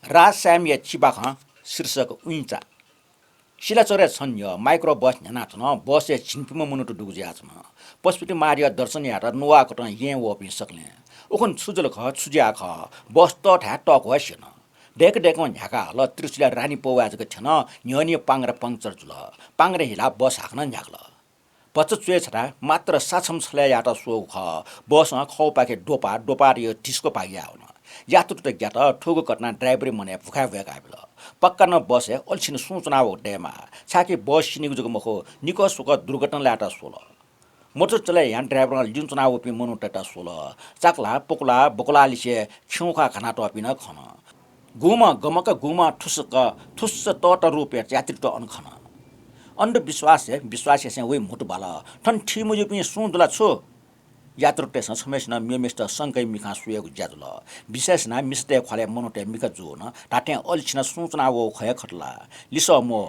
राजस्याम या चिबाख शीर्षक उइचा शिलाचोरे छन् य माइक्रो बस नाचन बस या छिन्पिम मुनुटु डुगुजिया छन् पशुपति मारिया दर्शन यार नुवा कट ये वपि सक्ने उखन सुजल ख छुजिया ख बस त ठा टक हसिन डेक डेक झ्याका ल त्रिशुलिया रानी पौवाजको छन न्यनी पाङ्र पङ्चर जुल पाङ्रे हिला बस हाक्न झ्याक्ल बच्च चुए छटा मात्र साछम छल्या याटा सो ख बस खौ पाके डोपा डोपा यो टिस्को पागिया हुन यात्रु ज्ञात ठोगो कटना ड्राइभर मने भुखा भएका आबिल पक्का न बस अल्छिन सूचना हो डेमा छाके बस सिनिगु जुग मखो निको सुक दुर्घटना ल्याटा सोल मोटर चले यहाँ ड्राइभर लिन चुनाव पि मनु टटा सोल चाकला पोकला बोकला लिसे खिउखा खाना टपिन खन गुमा गमक गुमा ठुसक ठुस्स तट रुपे यात्री त अनखन अन्धविश्वास विश्वास से वही मोटो बाला ठन ठिमुजु पनि सुन्दला छु यात्रु टेसन समेसन मिमिस्ट संकै मिखा सुएको ज्याजुल विशेष न मिस्ते खले मनोटे मिखा जोन टाटे अल्छिन सूचना वो खय खटला लिस मो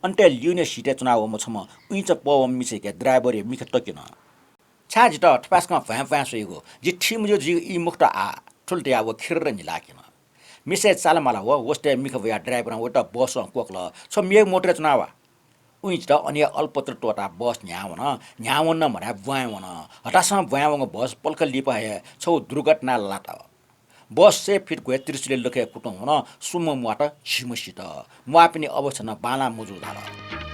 अन्टे ल्युने सिटे चुनाव म छम उइच पव मिसे के ड्राइभर मिखा टकिन छाजिट ठपासका भ्या भ्या सुएको जि ठिमुजु जि इ मुक्त आ ठुल्टे आ वो खिर नि लाकिन मिसे चालमाला हो वस्ते मिखा भया ड्राइभर वटा बस कोक्ल छ मे मोटर चुनाव उइच अनि अल्पत्र टोटा बस न्यावन मरा बुवावन हटासम बुवावङ बस पल्क लिप है छौ दुर्घटना लाट बस से फिट गए त्रिशुले लखे कुटौ हुन सुम मुआट छिमसित मुआ पनि अवश्य न बाला मुजु धार